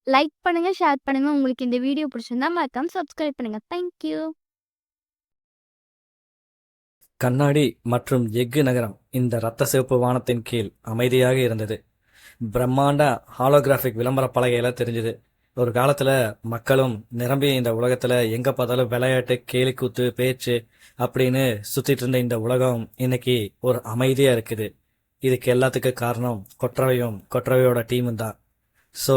Like பண்ணுங்க, share பண்ணுங்க. உங்களுக்கு இந்த வீடியோ பிடிச்சிருந்தா மறக்காம சப்ஸ்கிரைப் பண்ணுங்க. Thank you. கண்ணாடி மற்றும் எஃகு நகரம் இந்த இரத்த சிவப்பு வானத்தின் கீழ் அமைதியாக இருந்தது. பிரம்மாண்ட ஹாலோகிராஃபிக் விளம்பர பலகையில தெரிஞ்சது. ஒரு காலத்துல மக்களும் நிரம்பிய இந்த உலகத்துல எங்க பார்த்தாலும் விளையாட்டு, கேலிக்கூத்து, பேச்சு அப்படின்னு சுத்திட்டு இருந்த இந்த உலகம் இன்னைக்கு ஒரு அமைதியா இருக்குது. இதுக்கு எல்லாத்துக்கும் காரணம் கொற்றவையும் கொற்றவையோட டீமும் தான். ஸோ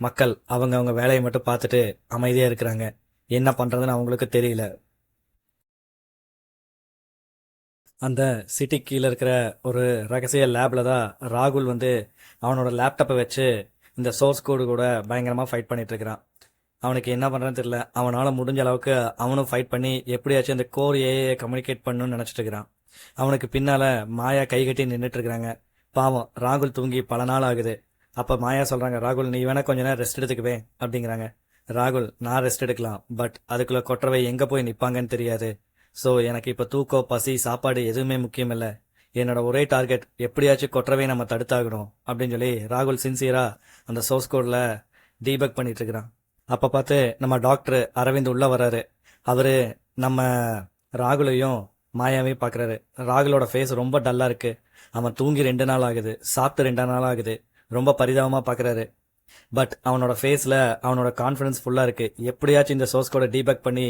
மக்கள் அவங்க வேலையை மட்டும் பார்த்துட்டு அமைதியா இருக்கிறாங்க. என்ன பண்றதுன்னு அவங்களுக்கு தெரியல. அந்த சிட்டி கீழே இருக்கிற ஒரு ரகசிய லேப்ல தான் ராகுல் வந்து அவனோட லேப்டாப்பை வச்சு இந்த சோர்ஸ் கோடு கூட பயங்கரமாக ஃபைட் பண்ணிட்டு இருக்கிறான். அவனுக்கு என்ன பண்ணுறதுன்னு தெரியல. அவனால் முடிஞ்ச அளவுக்கு அவனும் ஃபைட் பண்ணி எப்படியாச்சும் இந்த கோர் ஏஐ கம்யூனிகேட் பண்ணணும்னு நினச்சிட்டு இருக்கிறான். அவனுக்கு பின்னால் மாயா கை கட்டி நின்றுட்டு இருக்கிறாங்க. பாவம், ராகுல் தூங்கி பல நாள் ஆகுது. அப்போ மாயா சொல்கிறாங்க, ராகுல் நீ வேணா கொஞ்ச நேரம் ரெஸ்ட் எடுத்துக்குவேன் அப்படிங்கிறாங்க. ராகுல், நான் ரெஸ்ட் எடுக்கலாம், பட் அதுக்குள்ளே கொற்றவை எங்கே போய் நிற்பாங்கன்னு தெரியாது. ஸோ எனக்கு இப்போ தூக்கம், பசி, சாப்பாடு எதுவுமே முக்கியம் இல்லை. என்னோட ஒரே டார்கெட் எப்படியாச்சும் கொற்றவை நம்ம தடுத்தாகணும் அப்படின்னு சொல்லி ராகுல் சின்சியரா அந்த சோர்ஸ் கோடில் டீபக் பண்ணிட்டு இருக்கிறான். அப்போ பார்த்து நம்ம டாக்டர் அரவிந்த் உள்ள வர்றாரு. அவரு நம்ம ராகுலையும் மாயாவையும் பார்க்குறாரு. ராகுலோட ஃபேஸ் ரொம்ப டல்லாக இருக்கு. அவன் தூங்கி 2 நாள் ஆகுது, சாப்பிட்டு 2 நாள் ஆகுது. ரொம்ப பரிதாபமாக பார்க்குறாரு. பட் அவனோட ஃபேஸில் அவனோட கான்ஃபிடன்ஸ் ஃபுல்லாக இருக்கு. எப்படியாச்சும் இந்த சோர்ஸ் கோடை டீபக் பண்ணி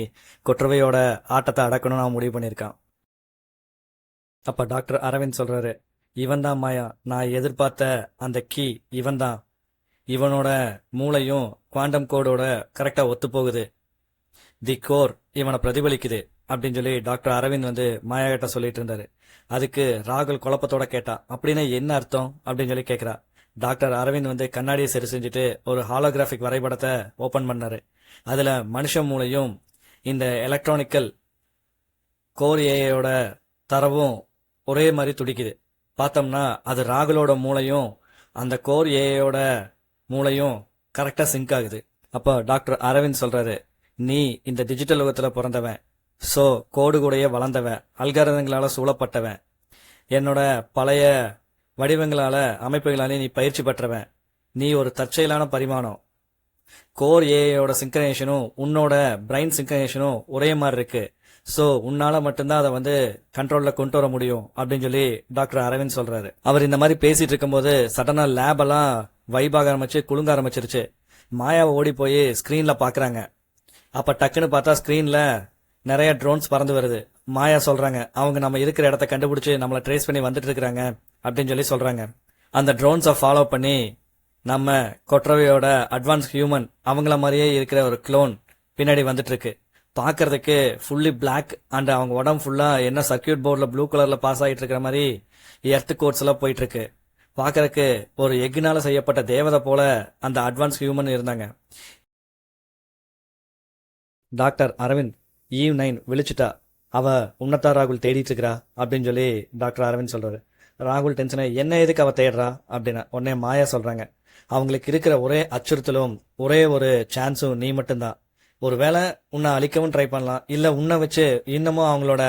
கொற்றவையோட ஆட்டத்தை அடக்கணும்னு அவன் முடிவு பண்ணியிருக்கான். அப்போ டாக்டர் அரவிந்த் சொல்றாரு, இவன் தான் மாயா, நான் எதிர்பார்த்த அந்த கீ இவன் தான். இவனோட மூளையும் குவாண்டம் கோடோட கரெக்டாக ஒத்து போகுது. தி கோர் இவனை பிரதிபலிக்குது அப்படின்னு சொல்லி டாக்டர் அரவிந்த் வந்து மாயா கிட்ட சொல்லிட்டு இருந்தாரு. அதுக்கு ராகுல் குழப்பத்தோட கேட்டா, அப்படின்னா என்ன அர்த்தம் அப்படின்னு சொல்லி கேட்கிறா. டாக்டர் அரவிந்த் வந்து கண்ணாடியை சரி செஞ்சுட்டு ஒரு ஹாலோகிராஃபிக் வரைபடத்தை ஓபன் பண்ணாரு. அதுல மனுஷ மூளையும் இந்த எலக்ட்ரானிக்கல் கோர் ஏஐயோட தரவும் ஒரே மாதிரி துடிக்குது. பார்த்தோம்னா அது ராகுலோட மூளையும் அந்த கோர் ஏஐயோட மூளையும் கரெக்டா சிங்க் ஆகுது. அப்போ டாக்டர் அரவிந்த் சொல்றாரு, நீ இந்த டிஜிட்டல் யுகத்துல பிறந்தவன். ஸோ கோடு கூடயே வளர்ந்தவன், அல்காரதங்களால சூழப்பட்டவன், என்னோட பழைய வடிவங்களால அமைப்புகளாலே நீ பயிற்சி பெற்றவன். நீ ஒரு தற்செயலான பரிமாணம். கோர் ஏஐயோட சிங்கனேஷனும் உன்னோட பிரைன் சிங்கனேஷனும் ஒரே மாதிரி இருக்கு. ஸோ உன்னால மட்டும்தான் அதை வந்து கண்ட்ரோல்ல கொண்டு வர முடியும் அப்படின்னு சொல்லி டாக்டர் அரவிந்த் சொல்றாரு. அவர் இந்த மாதிரி பேசிட்டு இருக்கும்போது சடனா லேப் எல்லாம் வைபாக ஆரம்பிச்சு குலுங்க ஆரம்பிச்சிருச்சு. மாயாவை ஓடி போய் ஸ்கிரீன்ல பாக்குறாங்க. அப்ப டக்குன்னு பார்த்தா ஸ்கிரீன்ல நிறைய ட்ரோன்ஸ் பறந்து வருது. மாயா சொல்றாங்க, அவங்க நம்ம இருக்கிற இடத்த கண்டுபிடிச்சு நம்மளை ட்ரேஸ் பண்ணி வந்துட்டு இருக்கிறாங்க அப்படின்னு சொல்லி சொல்றாங்க. அந்த ட்ரோன்ஸை ஃபாலோ பண்ணி நம்ம கொற்றவையோட அட்வான்ஸ் ஹியூமன் அவங்கள மாதிரியே இருக்கிற ஒரு க்ளோன் பின்னாடி வந்துட்டு இருக்கு. பாக்குறதுக்கு ஃபுல்லி பிளாக் அண்ட் அவங்க உடம்பு ஃபுல்லா என்ன சர்க்கியூட் போர்ட்ல ப்ளூ கலர்ல பாஸ் ஆகிட்டு இருக்கிற மாதிரி எர்த் கோட்ஸ் எல்லாம் போயிட்டு இருக்கு. பாக்குறதுக்கு ஒரு எஃகுனால செய்யப்பட்ட தேவதை போல அந்த அட்வான்ஸ் ஹியூமன் இருந்தாங்க. டாக்டர் அரவிந்த், ஈவ் 9 விழிச்சிட்டா, அவ உன்னதா ராகுல் தேடிட்டு இருக்கிறா அப்படின்னு சொல்லி டாக்டர் அரவிந்த் சொல்றாரு. ராகுல் டென்ஷனை, என்ன எதுக்கு அவ தேடுறா அப்படின்னு உடனே மாயா சொல்றாங்க, அவங்களுக்கு இருக்கிற ஒரே அச்சுறுத்தலும் ஒரே ஒரு சான்ஸும் நீ மட்டும்தான். ஒருவேளை உன்னை அழிக்கவும் ட்ரை பண்ணலாம், இல்ல உன்னை வச்சு இன்னமும் அவங்களோட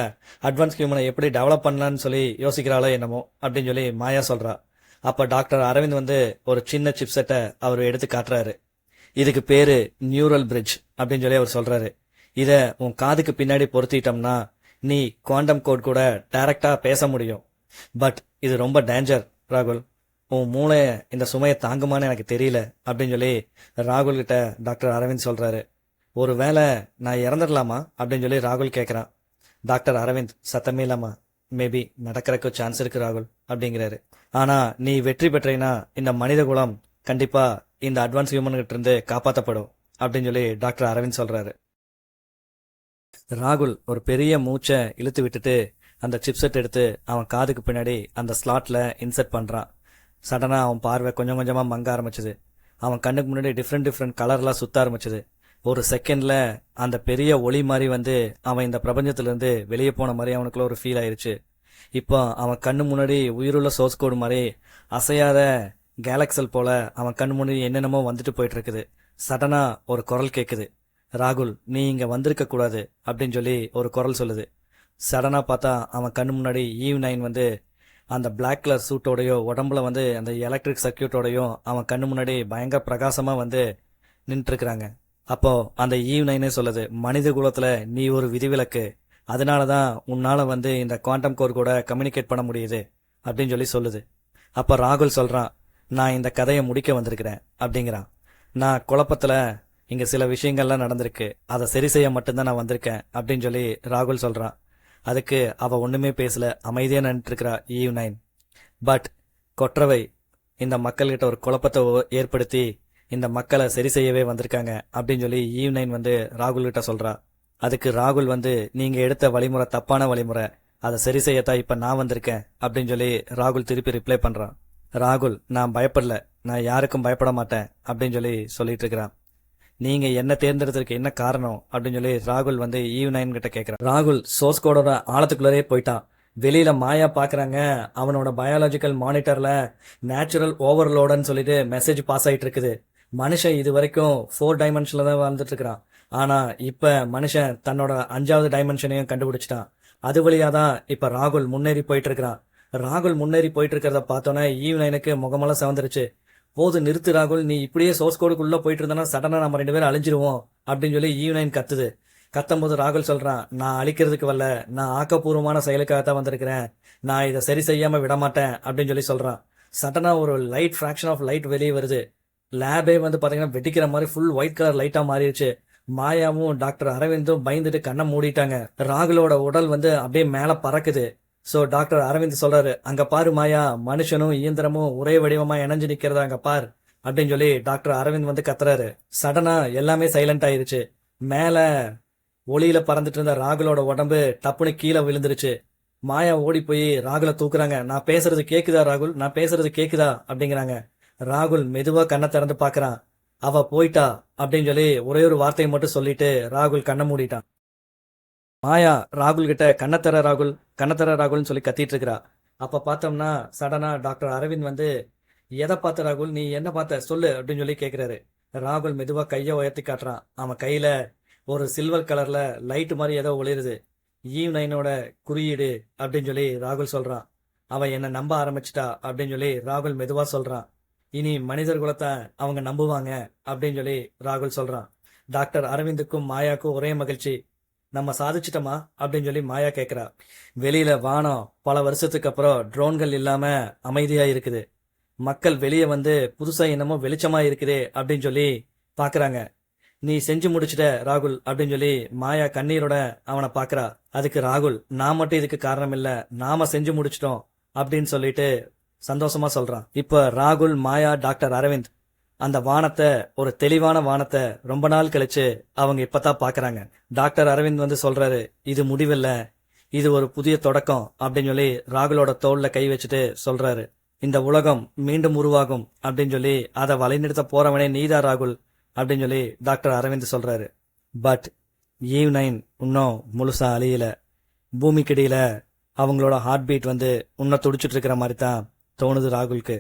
அட்வான்ஸ் ஹியூமனை எப்படி டெவலப் பண்ணலான்னு சொல்லி யோசிக்கிறாளோ என்னமோ அப்படின்னு சொல்லி மாயா சொல்றா. அப்ப டாக்டர் அரவிந்த் வந்து ஒரு சின்ன சிப்செட்டை அவர் எடுத்து காட்டுறாரு. இதுக்கு பேரு நியூரல் பிரிட்ஜ் அப்படின்னு சொல்லி அவர் சொல்றாரு. இத உன் காதுக்கு பின்னாடி பொருத்திட்டோம்னா நீ குவாண்டம் கோட் கூட டைரக்டா பேச முடியும். பட் இது ரொம்ப டேஞ்சர் ராகுல். உன் மூளை இந்த சுமையை தாங்குமான்னு எனக்கு தெரியல அப்படின்னு சொல்லி ராகுல் கிட்ட டாக்டர் அரவிந்த் சொல்றாரு. ஒருவேளை நான் இறந்துடலாமா அப்படின்னு சொல்லி ராகுல் கேட்கறான். டாக்டர் அரவிந்த் சத்தமே இல்லாமா, மேபி நடக்கிறதுக்கு சான்ஸ் இருக்கு ராகுல் அப்படிங்கிறாரு. ஆனா நீ வெற்றி பெற்றீங்கன்னா இந்த மனித குலம் கண்டிப்பா இந்த அட்வான்ஸ் ஹியூமன் கிட்ட இருந்து காப்பாற்றப்படும் அப்படின்னு சொல்லி டாக்டர் அரவிந்த் சொல்றாரு. ராகுல் ஒரு பெரிய மூச்சை இழுத்து விட்டுட்டு அந்த சிப்செட் எடுத்து அவன் காதுக்கு பின்னாடி அந்த ஸ்லாட்ல இன்செர்ட் பண்றான். சடனா அவன் பார்வை கொஞ்சம் கொஞ்சமா மங்க ஆரம்பிச்சது. அவன் கண்ணுக்கு முன்னாடி டிஃப்ரெண்ட் கலர்லாம் சுத்த ஆரம்பிச்சது. ஒரு செகண்ட்ல அந்த பெரிய ஒளி மாதிரி வந்து அவன் இந்த பிரபஞ்சத்துல இருந்து வெளியே போன மாதிரி அவனுக்குள்ள ஒரு ஃபீல் ஆயிருச்சு. இப்போ அவன் கண்ணு முன்னாடி உயிருள்ள சோர்ஸ் கோடு மாதிரி அசையாத கேலக்சல் போல அவன் கண்ணு முன்னாடி என்னென்னமோ வந்துட்டு போயிட்டு இருக்குது. சடனா ஒரு குரல் கேட்குது, ராகுல் நீ இங்க வந்திருக்க கூடாது அப்படின்னு சொல்லி ஒரு குரல் சொல்லுது. சடனா பார்த்தா அவன் கண்ணு முன்னாடி ஈவ் 9 வந்து அந்த பிளாக் கலர் சூட்டோடையோ உடம்புல வந்து அந்த எலக்ட்ரிக் சர்க்கியூட்டோடையும் அவன் கண்ணு முன்னாடி பயங்கர பிரகாசமா வந்து நின்றுட்டு இருக்கிறாங்க. அப்போ அந்த ஈவ் 9 சொல்லுது, மனித குலத்துல நீ ஒரு விதிவிலக்கு, அதனாலதான் உன்னால வந்து இந்த குவாண்டம் கோர் கூட கம்யூனிகேட் பண்ண முடியுது அப்படின்னு சொல்லி சொல்லுது. அப்ப ராகுல் சொல்றான், நான் இந்த கதையை முடிக்க வந்திருக்கிறேன் அப்படிங்கிறான். நான் குழப்பத்துல இங்க சில விஷயங்கள்லாம் நடந்திருக்கு, அதை சரி செய்ய மட்டும்தான் நான் வந்திருக்கேன் அப்படின்னு சொல்லி ராகுல் சொல்றான். அதுக்கு அவ ஒண்ணுமே பேசல, அமைதியா நின்றுட்டு இருக்கிறா ஈவ் 9. பட் கொற்றவை இந்த மக்கள்கிட்ட ஒரு குழப்பத்தை ஏற்படுத்தி இந்த மக்களை சரி செய்யவே வந்திருக்காங்க அப்படின்னு சொல்லி ஈவ் 9 வந்து ராகுல் கிட்ட சொல்றா. அதுக்கு ராகுல் வந்து, நீங்க எடுத்த வழிமுறை தப்பான வழிமுறை, அதை சரி செய்யத்தான் இப்ப நான் வந்திருக்கேன் அப்படின்னு சொல்லி ராகுல் திருப்பி ரிப்ளை பண்றான். ராகுல், நான் பயப்படல, நான் யாருக்கும் பயப்பட மாட்டேன் அப்படின்னு சொல்லி சொல்லிட்டு இருக்கிறான். நீங்க என்ன தேர்ந்தெடுத்திருக்க, என்ன காரணம் அப்படின்னு சொல்லி ராகுல் வந்து ஈவ் 9 கிட்ட கேட்கிறான். ராகுல் சோர்ஸ் கோடோட ஆழத்துக்குள்ளரே போயிட்டான். வெளியில மாயா பாக்குறாங்க, அவனோட பயாலஜிக்கல் மானிட்டர்ல நேச்சுரல் ஓவர்லோடுன்னு சொல்லிட்டு மெசேஜ் பாஸ் ஆயிட்டு இருக்குது. மனுஷன் இது வரைக்கும் 4 டைமென்ஷன்ல தான் வாழ்ந்துட்டு இருக்கிறான். ஆனா இப்ப மனுஷன் தன்னோட 5வது டைமென்ஷனையும் கண்டுபிடிச்சிட்டான். அது வழியா தான் இப்ப ராகுல் முன்னேறி போயிட்டு இருக்கிறான். ராகுல் முன்னேறி போயிட்டு இருக்கிறத பார்த்தோன்னே ஈவ் 9க்கு முகமெல்லாம் செவந்துருச்சு. போது நிறுத்து ராகுல், நீ இப்படியே சோர்ஸ் கோடுக்குள்ள போயிட்டு இருந்தா சடனா நம்ம 2 பேரும் அழிஞ்சிருவோம் அப்படின்னு சொல்லி ஈவ் 9 கத்துது. கத்தும்போது ராகுல் சொல்றான், நான் அழிக்கிறதுக்கு வரல, நான் ஆக்கப்பூர்வமான செயலுக்காகத்தான் வந்திருக்கிறேன், நான் இதை சரி செய்யாம விட மாட்டேன் அப்படின்னு சொல்லி சொல்றான். சடனா ஒரு லைட், ஃபிராக்ஷன் ஆஃப் லைட் வெளியே வருது. லேபே வந்து பாத்தீங்கன்னா வெடிக்கிற மாதிரி ஃபுல் ஒயிட் கலர் லைட்டா மாறிடுச்சு. மாயாவும் டாக்டர் அரவிந்தும் பயந்துட்டு கண்ணை மூடிட்டாங்க. ராகுலோட உடல் வந்து அப்படியே மேல பறக்குது. சோ டாக்டர் அரவிந்த் சொல்றாரு, அங்க பாரு மாயா, மனுஷனும் இயந்திரமும் ஒரே வடிவமா இணைஞ்சு நிக்கிறதா அங்க பார் அப்படின்னு சொல்லி டாக்டர் அரவிந்த் வந்து கத்துறாரு. சடனா எல்லாமே சைலண்ட் ஆயிருச்சு. மேல ஒளியில பறந்துட்டு இருந்த ராகுலோட உடம்பு டப்புனு கீழே விழுந்துருச்சு. மாயா ஓடி போய் ராகுல தூக்குறாங்க. நான் பேசுறது கேக்குதா ராகுல், நான் பேசுறது கேக்குதா அப்படிங்கிறாங்க. ராகுல் மெதுவா கண்ணை திறந்து பாக்குறான். அவ போயிட்டா அப்படின்னு சொல்லி ஒரே ஒரு வார்த்தையை மட்டும் சொல்லிட்டு ராகுல் கண்ணை மூடிட்டான். மாயா ராகுல் கிட்ட கண்ணத்தர ராகுல், கண்ணத்தர ராகுல்னு சொல்லி கத்திட்டு இருக்கிறா. அப்ப பார்த்தோம்னா சடனா டாக்டர் அரவிந்த் வந்து, எதை பார்த்த ராகுல், நீ என்ன பார்த்த சொல்லு அப்படின்னு சொல்லி கேக்குறாரு. ராகுல் மெதுவா கைய உயர்த்தி காட்டுறான். அவன் கையில ஒரு சில்வர் கலர்ல லைட் மாதிரி ஏதோ ஒளிருது. ஈவ் 9ஓட குறியீடு அப்படின்னு சொல்லி ராகுல் சொல்றான். அவன் என்ன நம்ப ஆரம்பிச்சிட்டா அப்படின்னு சொல்லி ராகுல் மெதுவா சொல்றான். இனி மனிதர் குலத்தை அவங்க நம்புவாங்க அப்படின்னு சொல்லி ராகுல் சொல்றான். டாக்டர் அரவிந்துக்கும் மாயாக்கும் ஒரே மகிழ்ச்சி. நம்ம சாதிச்சிட்டோமா அப்படின்னு சொல்லி மாயா கேக்குறா. வெளியில வானம் பல வருஷத்துக்கு அப்புறம் ட்ரோன்கள் இல்லாம அமைதியா இருக்குது. மக்கள் வெளியே வந்து புதுசா என்னமோ வெளிச்சமா இருக்குதே அப்படின்னு சொல்லி பாக்குறாங்க. நீ செஞ்சு முடிச்சிட்ட ராகுல் அப்படின்னு சொல்லி மாயா கண்ணீரோட அவனை பாக்குறா. அதுக்கு ராகுல், நான் மட்டும் இதுக்கு காரணம் இல்ல, நாம செஞ்சு முடிச்சிட்டோம் அப்படின்னு சொல்லிட்டு சந்தோஷமா சொல்றான். இப்ப ராகுல், மாயா, டாக்டர் அரவிந்த் அந்த வானத்தை, ஒரு தெளிவான வானத்தை ரொம்ப நாள் கழிச்சு அவங்க இப்பதான் பாக்குறாங்க. டாக்டர் அரவிந்த் வந்து சொல்றாரு, இது முடிவில்ல, இது ஒரு புதிய தொடக்கம் அப்படின்னு சொல்லி ராகுலோட தோல்ல கை வச்சுட்டு சொல்றாரு. இந்த உலகம் மீண்டும் உருவாகும் அப்படின்னு சொல்லி அதை வழிநிறுத்த போறவனே நீதா ராகுல் அப்படின்னு சொல்லி டாக்டர் அரவிந்த் சொல்றாரு. பட் ஈவ் 9 இன்னும் முழுசா அழியல. பூமிக்கடியில அவங்களோட ஹார்ட் பீட் வந்து இன்னும் துடிச்சிட்டு இருக்கிற மாதிரி தான் தோணுது ராகுலுக்கு.